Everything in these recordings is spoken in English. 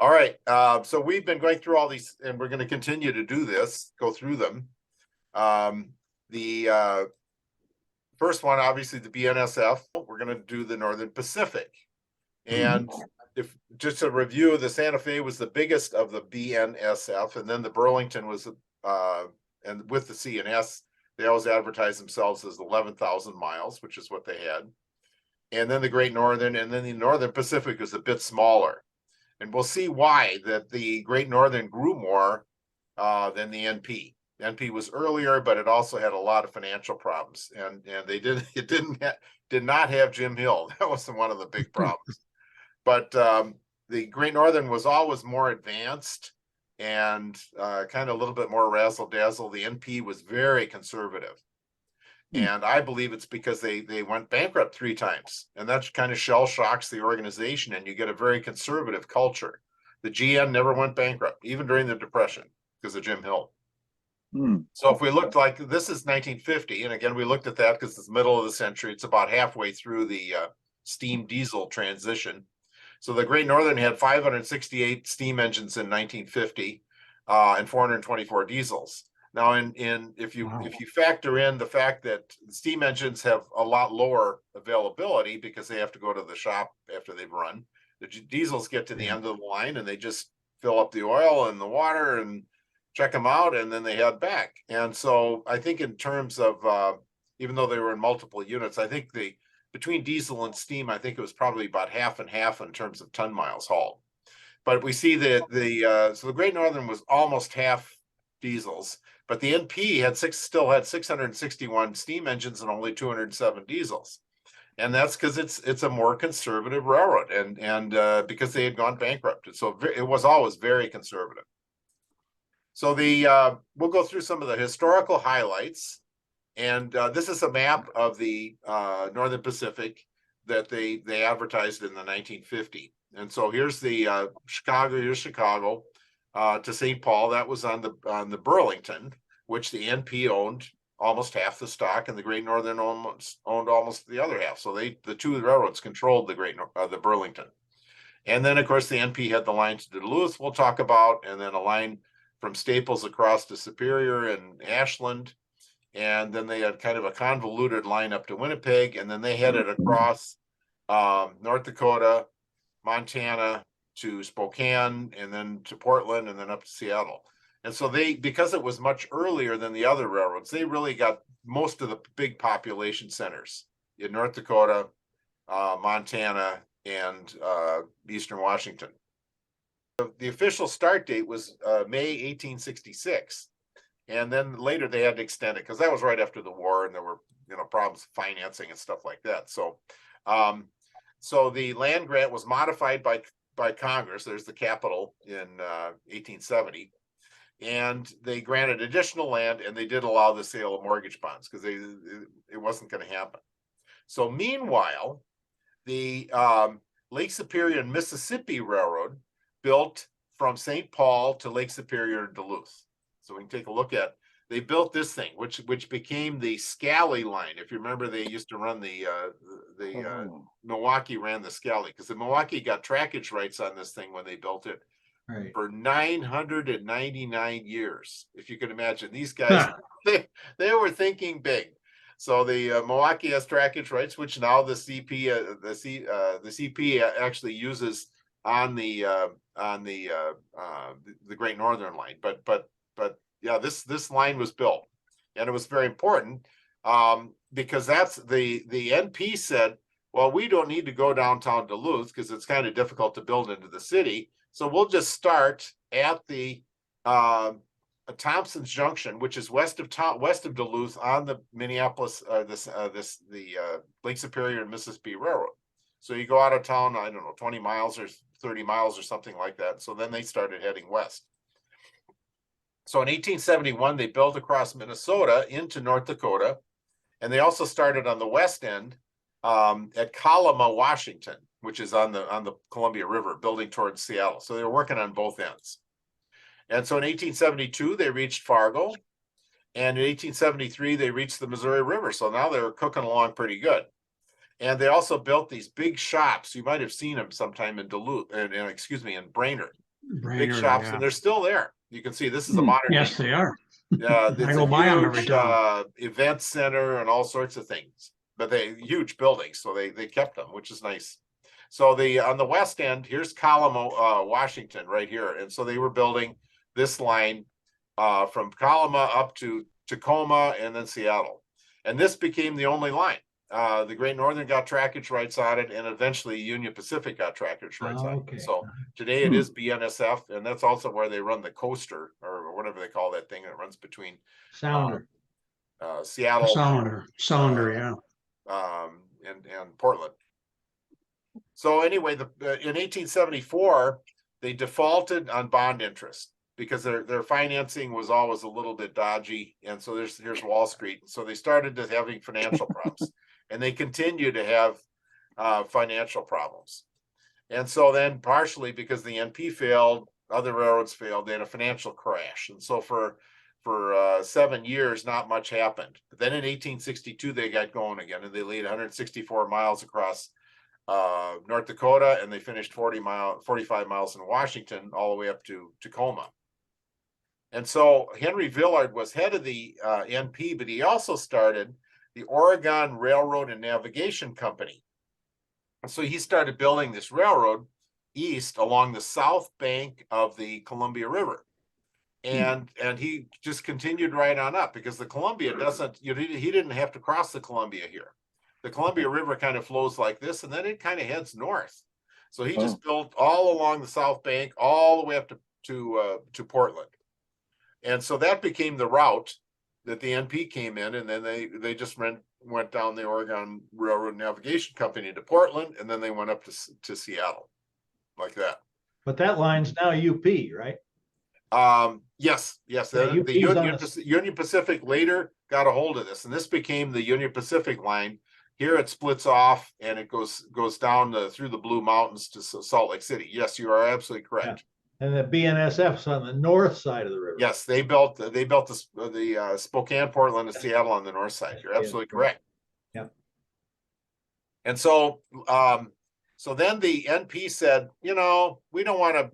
All right. So we've been going through all these, and we're going to continue to do this, go through them. The first one, obviously, the BNSF. We're going to do the Northern Pacific. And if just a review, the Santa Fe was the biggest of the BNSF, and then the Burlington was, and with the CNS, they always advertise themselves as 11,000 miles, which is what they had. And then the Great Northern, and then the Northern Pacific was a bit smaller. And we'll see why that the Great Northern grew more than the NP. NP was earlier, but it also had a lot of financial problems, and did not have Jim Hill. That was one of the big problems. But the Great Northern was always more advanced and kind of a little bit more razzle dazzle. The NP was very conservative. And I believe it's because they went bankrupt 3 times, and that kind of shell shocks the organization, and you get a very conservative culture. The GN never went bankrupt, even during the Depression, because of Jim Hill. So if we looked like this is 1950, and again, we looked at that because it's the middle of the century. It's about halfway through the steam diesel transition. So the Great Northern had 568 steam engines in 1950 and 424 diesels. Now, if you factor in the fact that steam engines have a lot lower availability because they have to go to the shop after they've run, the diesels get to the end of the line and they just fill up the oil and the water and check them out, and then they head back. And so I think in terms of, even though they were in multiple units, I think between diesel and steam, I think it was probably about half and half in terms of ton miles hauled. But we see that so the Great Northern was almost half diesels, but the NP still had 661 steam engines and only 207 diesels. And that's because it's a more conservative railroad, and because they had gone bankrupt. So it was always very conservative. So we'll go through some of the historical highlights, and this is a map of the Northern Pacific that they advertised in the 1950. And so here's the Chicago. Here's Chicago to St. Paul. That was on the Burlington, which the NP owned almost half the stock, and the Great Northern owned almost the other half. So the two railroads controlled the Burlington. And then of course the NP had the line to Duluth we'll talk about, and then a line from Staples across to Superior and Ashland. And then they had kind of a convoluted line up to Winnipeg, and then they headed across North Dakota, Montana to Spokane, and then to Portland, and then up to Seattle. And so because it was much earlier than the other railroads, they really got most of the big population centers in North Dakota, Montana, and Eastern Washington. The official start date was May 1866. And then later they had to extend it because that was right after the war, and there were problems financing and stuff like that. So so the land grant was modified by Congress. There's the capital in 1870. And they granted additional land, and they did allow the sale of mortgage bonds because it wasn't going to happen. So meanwhile, the Lake Superior and Mississippi Railroad built from St. Paul to Lake Superior to Duluth. So we can take a look at, they built this thing, which became the Scally line. If you remember, they used to run Milwaukee ran the Scally, because the Milwaukee got trackage rights on this thing when they built it for 999 years. If you can imagine, these guys, they were thinking big. So the Milwaukee has trackage rights, which now the CP actually uses on the Great Northern line. But yeah, this line was built, and it was very important because that's the NP said, well, we don't need to go downtown Duluth because it's kind of difficult to build into the city. So we'll just start at the Thompson's Junction, which is west of Duluth on the Minneapolis, the Lake Superior and Mississippi Railroad. So you go out of town, I don't know, 20 miles or 30 miles or something like that. So then they started heading west. So in 1871, they built across Minnesota into North Dakota, and they also started on the west end at Colima, Washington, which is on the Columbia River, building towards Seattle. So they were working on both ends. And so in 1872, they reached Fargo, and in 1873, they reached the Missouri River. So now they were cooking along pretty good. And they also built these big shops. You might have seen them sometime in Duluth, in Brainerd. big Brainerd, shops, yeah. and they're still there. You can see this is a modern day. Yes, they are. It's I a go by them every huge time. event center and all sorts of things, but they huge buildings, so they kept them, which is nice. So on the west end, here's Colima, Washington, right here, and so they were building this line from Colima up to Tacoma and then Seattle, and this became the only line. The Great Northern got trackage rights on it, and eventually Union Pacific got trackage rights on it. So today it is BNSF, and that's also where they run the coaster or whatever they call that thing that runs between Sounder. Seattle, Sounder, yeah. and Portland. So anyway, in 1874 they defaulted on bond interest because their financing was always a little bit dodgy, and so here's Wall Street. So they started having financial problems, and they continue to have financial problems. And so then partially because the NP failed, other railroads failed, they had a financial crash. And so for 7 years, not much happened. But then in 1862, they got going again, and they laid 164 miles across North Dakota, and they finished 45 miles in Washington, all the way up to Tacoma. And so Henry Villard was head of the NP, but he also started the Oregon Railroad and Navigation Company. So he started building this railroad east along the south bank of the Columbia River. And he just continued right on up because the Columbia doesn't, he didn't have to cross the Columbia here. The Columbia River kind of flows like this, and then it kind of heads north. So he just built all along the south bank, all the way up to Portland. And so that became the route that the NP came in, and then they just went down the Oregon Railroad Navigation Company to Portland, and then they went up to Seattle, like that. But that line's now UP, right? Yes. Yeah, The Union Pacific later got a hold of this, and this became the Union Pacific line. Here it splits off, and it goes down through the Blue Mountains to Salt Lake City. Yes, you are absolutely correct. Yeah. And the BNSF's on the north side of the river. Yes, they built the Spokane, Portland, and Seattle on the north side. You're absolutely correct. Yeah. And so, so then the NP said, we don't want to.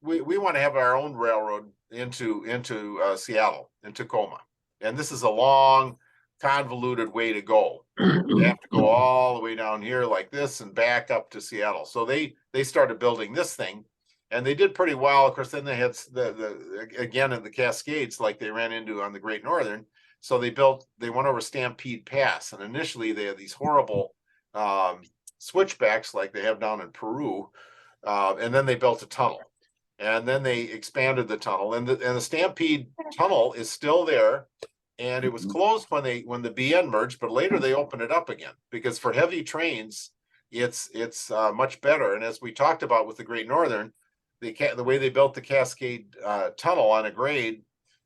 We want to have our own railroad into Seattle and Tacoma, and this is a long, convoluted way to go. You have to go all the way down here like this and back up to Seattle. So they started building this thing, and they did pretty well. Of course, then they had again in the Cascades, like they ran into on the Great Northern. So they went over Stampede Pass, and initially they had these horrible switchbacks like they have down in Peru, and then they built a tunnel. And then they expanded the tunnel, and the Stampede Tunnel is still there, and it was closed when the BN merged, but later they opened it up again because for heavy trains, it's much better. And as we talked about with the Great Northern, the way they built the Cascade Tunnel on a grade,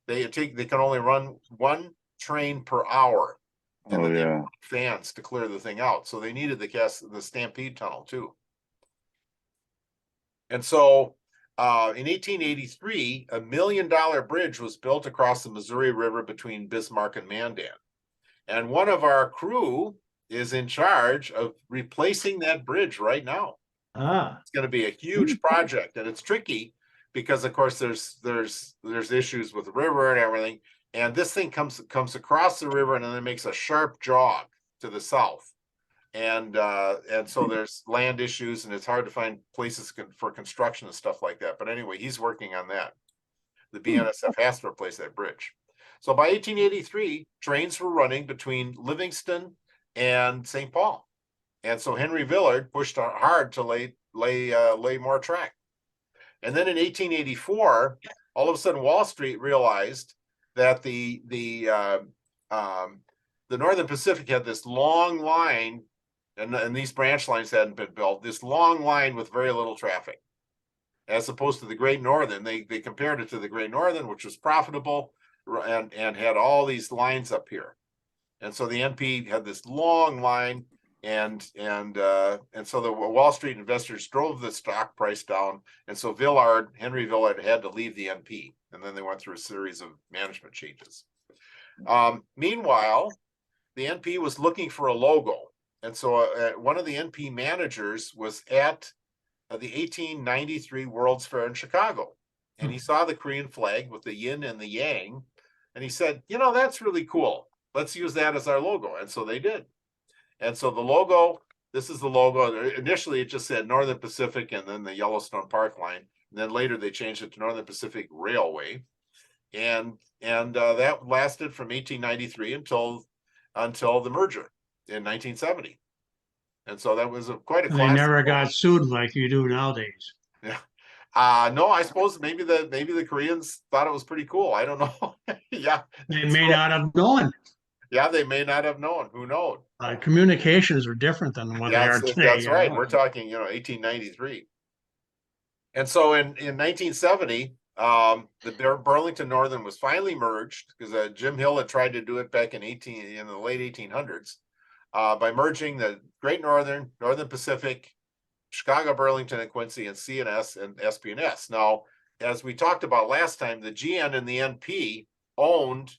they can only run one train per hour, and then they have fans to clear the thing out. So they needed the Stampede Tunnel too, and so. In 1883, $1 million bridge was built across the Missouri River between Bismarck and Mandan. And one of our crew is in charge of replacing that bridge right now. It's going to be a huge project, and it's tricky because, of course, there's issues with the river and everything. And this thing comes across the river, and then it makes a sharp jog to the south. And so there's land issues, and it's hard to find places for construction and stuff like that. But anyway, he's working on that. The BNSF has to replace that bridge. So by 1883, trains were running between Livingston and St. Paul, and so Henry Villard pushed hard to lay more track. And then in 1884, all of a sudden, Wall Street realized that the Northern Pacific had this long line. And these branch lines hadn't been built. This long line with very little traffic, as opposed to the Great Northern. They compared it to the Great Northern, which was profitable and had all these lines up here. And so the NP had this long line, and so the Wall Street investors drove the stock price down. And so Henry Villard had to leave the NP, and then they went through a series of management changes. Meanwhile, the NP was looking for a logo. And so one of the NP managers was at the 1893 World's Fair in Chicago. And he saw the Korean flag with the yin and the yang. And he said, you know, that's really cool. Let's use that as our logo. And so they did. And so the logo, this is the logo. Initially, it just said Northern Pacific and then the Yellowstone Park line. And then later they changed it to Northern Pacific Railway. And that lasted from 1893 until the merger in 1970. And so that was quite a They classic. never got sued like you do nowadays. Yeah. No, I suppose maybe the Koreans thought it was pretty cool. I don't know. Yeah. They may not have known. Yeah, they may not have known. Who knows? Communications are different than what they are today. That's right. know. We're talking, 1893. And so in 1970, the Burlington Northern was finally merged because Jim Hill had tried to do it back in the late 1800s by merging the Great Northern, Northern Pacific, Chicago, Burlington, and Quincy, and CNS and SP&S. Now, as we talked about last time, the GN and the NP owned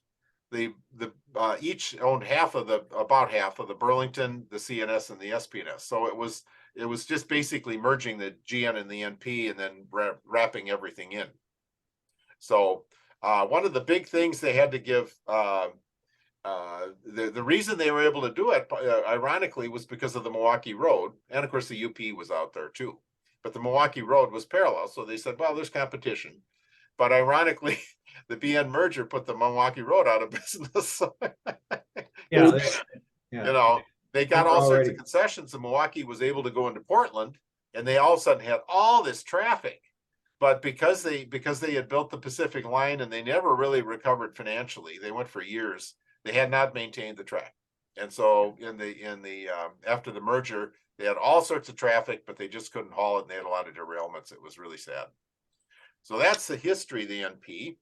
each owned about half of the Burlington, the CNS, and the SP&S. So it was just basically merging the GN and the NP and then wrapping everything in. So one of the big things they had to give, the reason they were able to do it, ironically, was because of the Milwaukee Road. And of course, the UP was out there too. But the Milwaukee Road was parallel. So they said, well, there's competition. But ironically, the BN merger put the Milwaukee Road out of business. So, Yeah, they got all sorts of concessions, and Milwaukee was able to go into Portland, and they all of a sudden had all this traffic. But because they had built the Pacific Line and they never really recovered financially, they went for years. They had not maintained the track, and so after the merger, they had all sorts of traffic, but they just couldn't haul it, and they had a lot of derailments. It was really sad. So that's the history of the NP.